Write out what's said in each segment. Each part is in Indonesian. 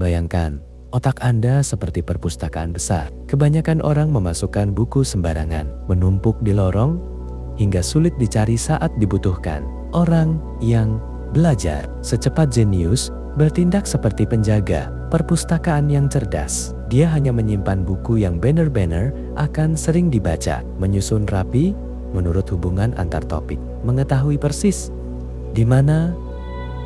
Bayangkan, otak Anda seperti perpustakaan besar. Kebanyakan orang memasukkan buku sembarangan, menumpuk di lorong, hingga sulit dicari saat dibutuhkan. Orang yang belajar secepat jenius bertindak seperti penjaga perpustakaan yang cerdas. Dia hanya menyimpan buku yang benar-benar akan sering dibaca, menyusun rapi menurut hubungan antar topik, mengetahui persis di mana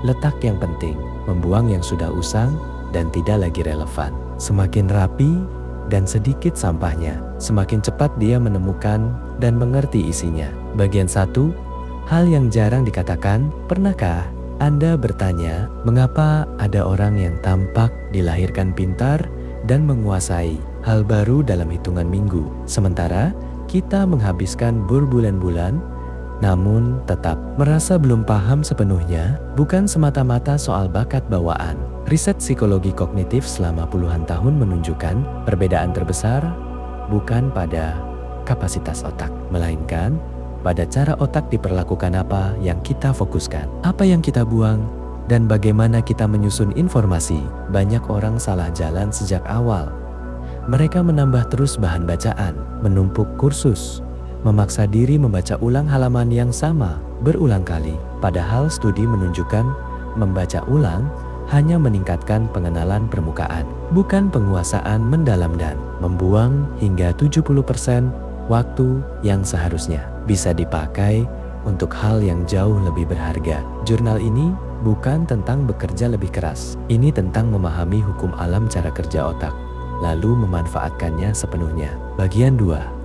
letak yang penting, membuang yang sudah usang dan tidak lagi relevan. Semakin rapi dan sedikit sampahnya, semakin cepat dia menemukan dan mengerti isinya. Bagian 1, hal yang jarang dikatakan. Pernahkah Anda bertanya, mengapa ada orang yang tampak dilahirkan pintar dan menguasai hal baru dalam hitungan minggu, sementara kita menghabiskan berbulan-bulan namun tetap merasa belum paham sepenuhnya? Bukan semata-mata soal bakat bawaan. Riset psikologi kognitif selama puluhan tahun menunjukkan perbedaan terbesar bukan pada kapasitas otak, melainkan pada cara otak diperlakukan. Apa yang kita fokuskan, apa yang kita buang, dan bagaimana kita menyusun informasi. Banyak orang salah jalan sejak awal. Mereka menambah terus bahan bacaan, menumpuk kursus, memaksa diri membaca ulang halaman yang sama berulang kali. Padahal studi menunjukkan membaca ulang hanya meningkatkan pengenalan permukaan, bukan penguasaan mendalam, dan membuang hingga 70% waktu yang seharusnya bisa dipakai untuk hal yang jauh lebih berharga. Jurnal ini bukan tentang bekerja lebih keras. Ini tentang memahami hukum alam cara kerja otak, lalu memanfaatkannya sepenuhnya. Bagian 2.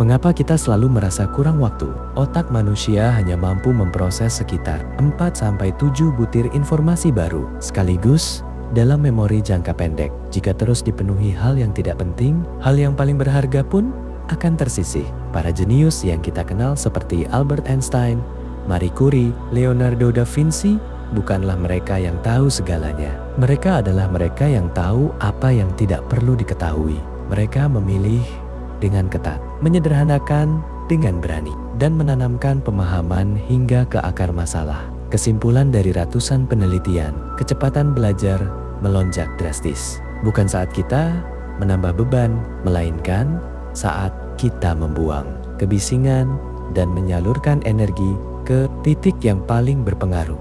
Mengapa kita selalu merasa kurang waktu? Otak manusia hanya mampu memproses sekitar 4-7 butir informasi baru sekaligus dalam memori jangka pendek. Jika terus dipenuhi hal yang tidak penting, hal yang paling berharga pun akan tersisih. Para jenius yang kita kenal seperti Albert Einstein, Marie Curie, Leonardo da Vinci bukanlah mereka yang tahu segalanya. Mereka adalah mereka yang tahu apa yang tidak perlu diketahui. Mereka memilih dengan ketat, menyederhanakan dengan berani, dan menanamkan pemahaman hingga ke akar masalah. Kesimpulan dari ratusan penelitian, kecepatan belajar melonjak drastis. Bukan saat kita menambah beban, melainkan saat kita membuang kebisingan dan menyalurkan energi ke titik yang paling berpengaruh.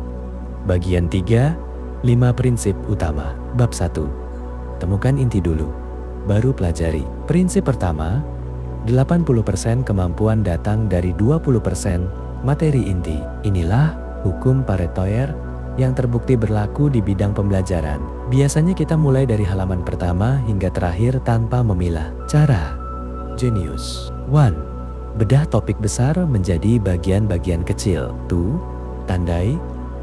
Bagian 3, 5 prinsip utama. Bab 1. Temukan inti dulu, baru pelajari. Prinsip pertama, 80% kemampuan datang dari 20% materi inti. Inilah hukum Pareto yang terbukti berlaku di bidang pembelajaran. Biasanya kita mulai dari halaman pertama hingga terakhir tanpa memilah. Cara Genius 1. Bedah topik besar menjadi bagian-bagian kecil. 2. Tandai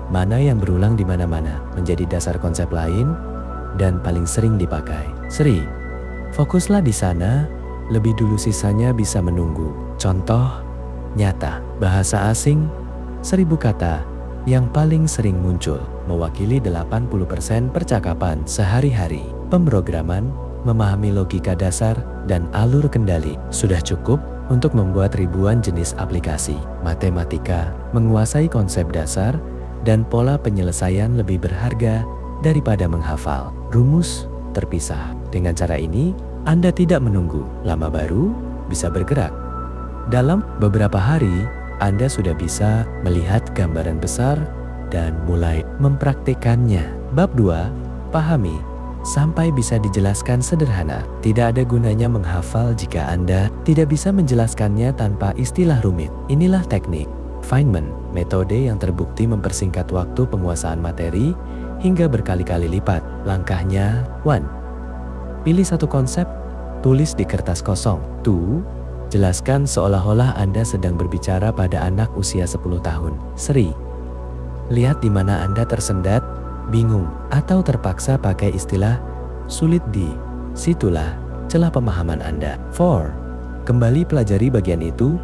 mana yang berulang di mana-mana menjadi dasar konsep lain dan paling sering dipakai. 3. Fokuslah di sana, lebih dulu sisanya bisa menunggu. Contoh nyata, bahasa asing 1000 kata yang paling sering muncul, mewakili 80% percakapan sehari-hari. Pemrograman, memahami logika dasar dan alur kendali sudah cukup untuk membuat ribuan jenis aplikasi. Matematika, menguasai konsep dasar dan pola penyelesaian lebih berharga daripada menghafal rumus terpisah. Dengan cara ini, Anda tidak menunggu lama baru bisa bergerak. Dalam beberapa hari, Anda sudah bisa melihat gambaran besar dan mulai mempraktikkannya. Bab 2. Pahami sampai bisa dijelaskan sederhana. Tidak ada gunanya menghafal jika Anda tidak bisa menjelaskannya tanpa istilah rumit. Inilah teknik Feynman, metode yang terbukti mempersingkat waktu penguasaan materi hingga berkali-kali lipat. Langkahnya 1. Pilih satu konsep, tulis di kertas kosong. 2. Jelaskan seolah-olah Anda sedang berbicara pada anak usia 10 tahun. 3. Lihat di mana Anda tersendat, bingung, atau terpaksa pakai istilah sulit. Di situlah celah pemahaman Anda. 4. Kembali pelajari bagian itu,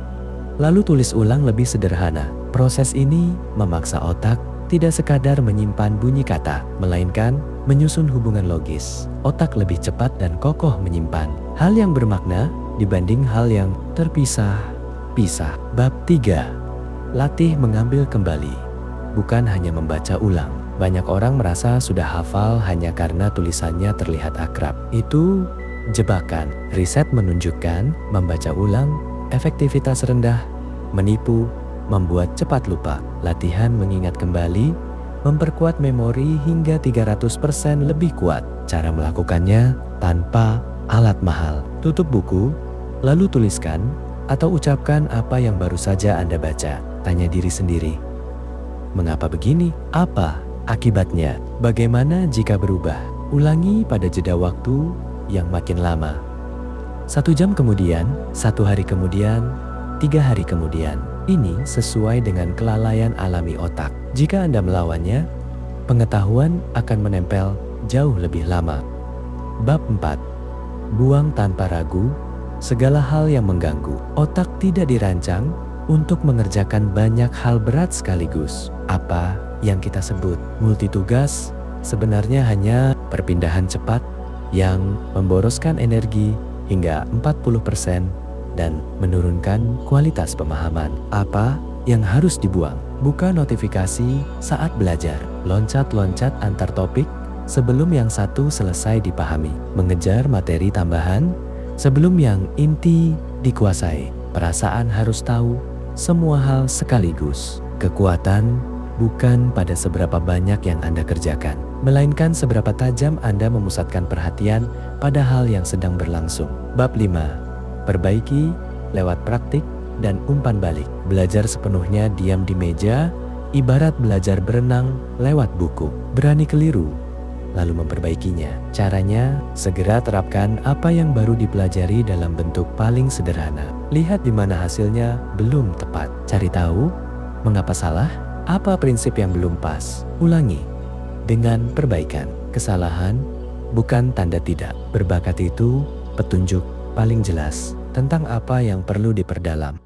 lalu tulis ulang lebih sederhana. Proses ini memaksa otak tidak sekadar menyimpan bunyi kata, melainkan menyusun hubungan logis. Otak lebih cepat dan kokoh menyimpan hal yang bermakna dibanding hal yang terpisah-pisah. Bab 3. Latih mengambil kembali, bukan hanya membaca ulang. Banyak orang merasa sudah hafal hanya karena tulisannya terlihat akrab. Itu jebakan. Riset menunjukkan membaca ulang, efektivitas rendah, menipu, membuat cepat lupa. Latihan mengingat kembali, memperkuat memori hingga 300% lebih kuat. Cara melakukannya tanpa alat mahal. Tutup buku, lalu tuliskan atau ucapkan apa yang baru saja Anda baca. Tanya diri sendiri, mengapa begini? Apa akibatnya? Bagaimana jika berubah? Ulangi pada jeda waktu yang makin lama. 1 jam kemudian, 1 hari kemudian, 3 hari kemudian. Ini sesuai dengan kelalaian alami otak. Jika Anda melawannya, pengetahuan akan menempel jauh lebih lama. Bab 4. Buang tanpa ragu segala hal yang mengganggu. Otak tidak dirancang untuk mengerjakan banyak hal berat sekaligus. Apa yang kita sebut multitugas sebenarnya hanya perpindahan cepat yang memboroskan energi hingga 40% dan menurunkan kualitas pemahaman. Apa yang harus dibuang? Buka notifikasi saat belajar. Loncat-loncat antar topik sebelum yang satu selesai dipahami. Mengejar materi tambahan sebelum yang inti dikuasai. Perasaan harus tahu semua hal sekaligus. Kekuatan bukan pada seberapa banyak yang Anda kerjakan, melainkan seberapa tajam Anda memusatkan perhatian pada hal yang sedang berlangsung. Bab 5. Perbaiki lewat praktik dan umpan balik. Belajar sepenuhnya diam di meja, ibarat belajar berenang lewat buku. Berani keliru, lalu memperbaikinya. Caranya, segera terapkan apa yang baru dipelajari dalam bentuk paling sederhana. Lihat di mana hasilnya belum tepat. Cari tahu, mengapa salah? Apa prinsip yang belum pas? Ulangi dengan perbaikan. Kesalahan bukan tanda tidak. Berbakat itu petunjuk paling jelas tentang apa yang perlu diperdalam.